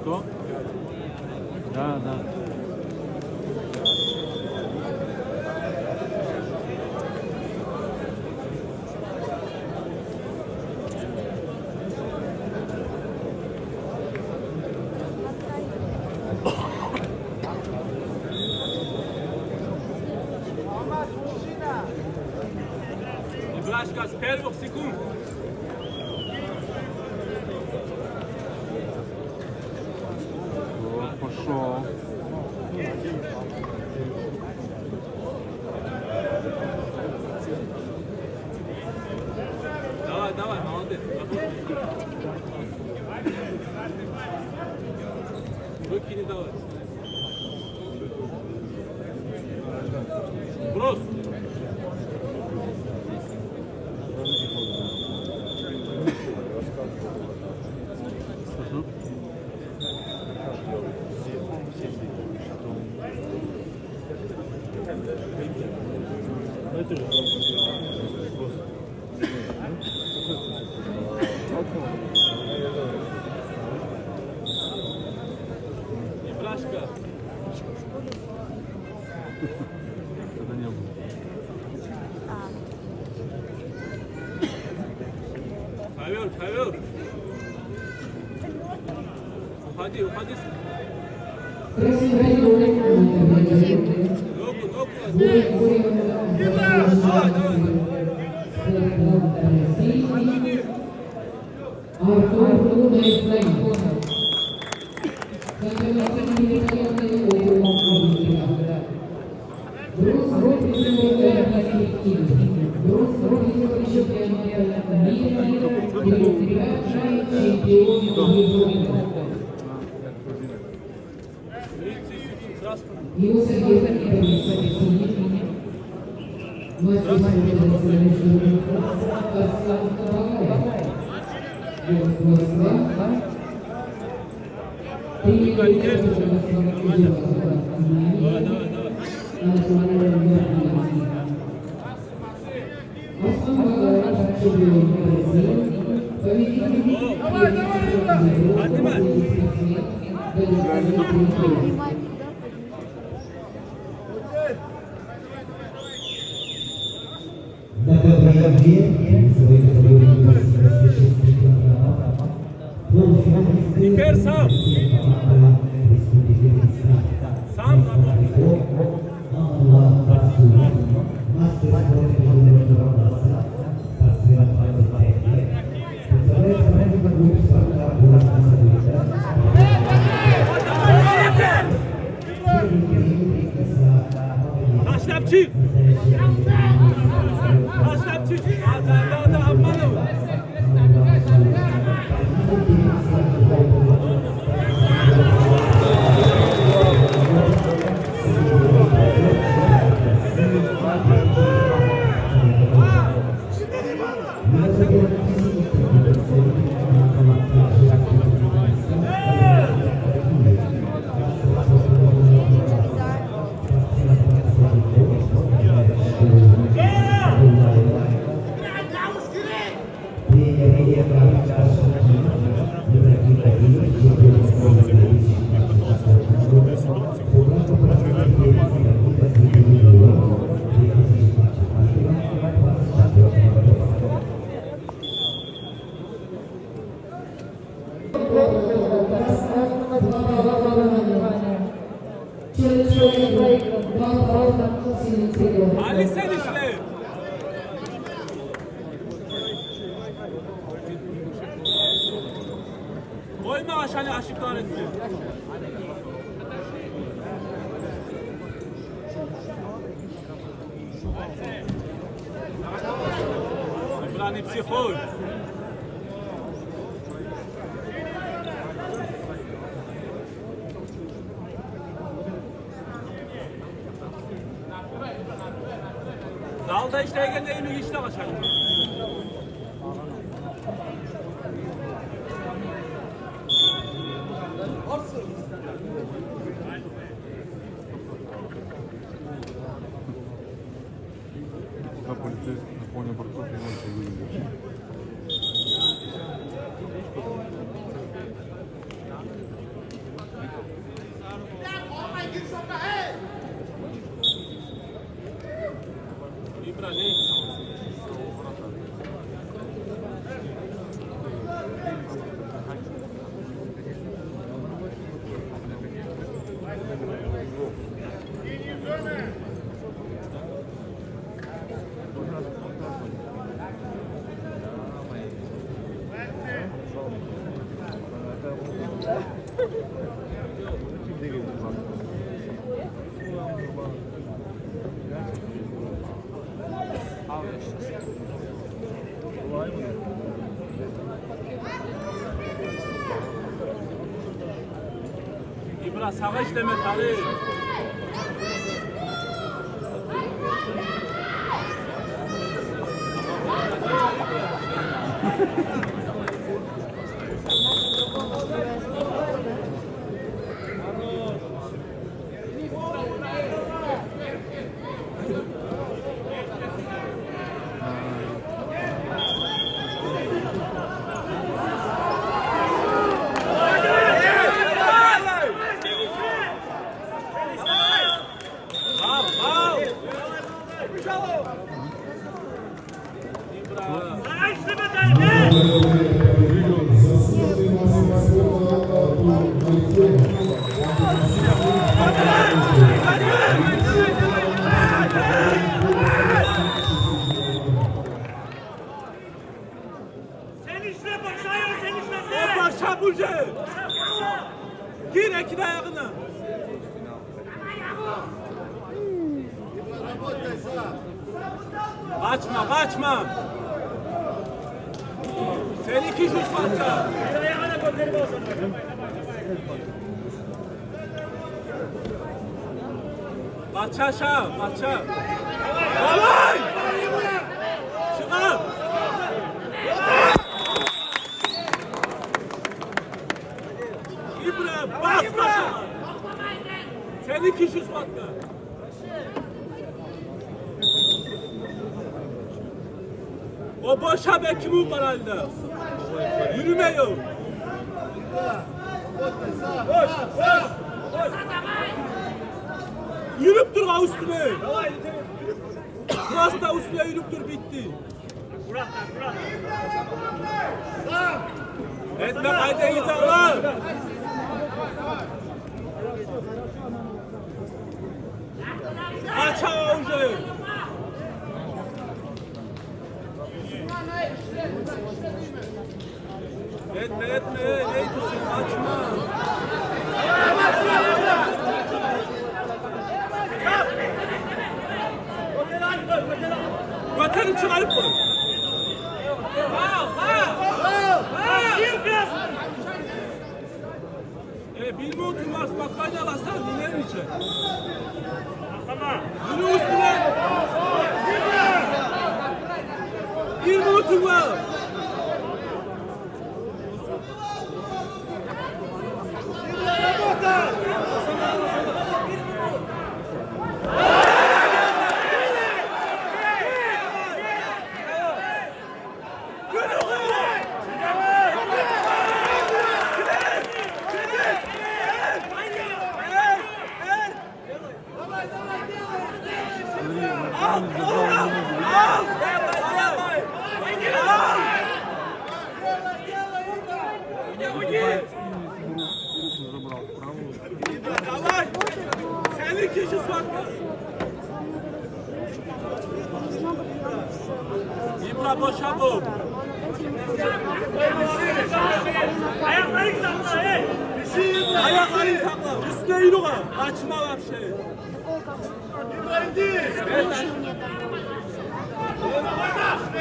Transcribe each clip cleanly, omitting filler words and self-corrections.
Что? Да, да. Ibrashka z первых секунд. Вот, пошел. Давай, давай, молодец. Руки не давай. Брос. Ибрашка. Это не было. Ковер. Уходи. Ногу. Его Сергей Теперь сам. Сам работай. Taşlapçı. Da ammanım. Ali sen işle. Koyma aşağıya aşıklar etti. İbrani psihol. Dalda işlerken de elini işte başarım. Пока полицейский на фоне бортов не может выглядеть. İbra sağa işleme tabii. Başa Burcu! Gir ekine ayağına! Kaçma, kaçma! Sen iki şut parça! Kaç aşağı, kaça! Kolay! Çıkar! İbrahim bas başa! Sen iki şut parça! O boşa be kimin var halde? Yürüme yok. Yürüp dur ha üstüne. Burası da üstüne yürüp dur bitti. Etme kayda insanlar. Kaç avucu. Etme neydi sen kaçma. Vatanı çıkarıp koy. Bilme oturmaz bak kaynalarsan dinlemeyecek. Yürü üstüne. Bilme oturmaz. Senin kişi sorma. İbra boşa bu. Ayakları sakla hey. Ayakları sakla. Üstüne yürü ha. Kaçma var şey.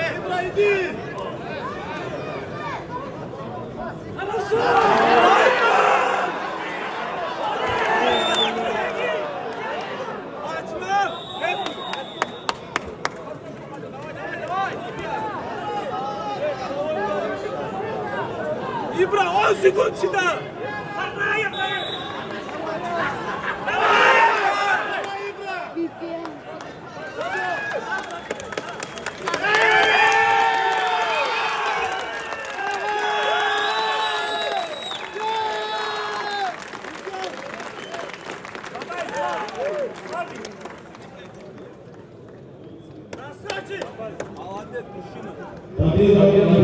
İbrahim. Kaçma. İbra 10 sekund içinde. Sakla ayakları. Nasıl açı? Hadi kuşunu. Tabii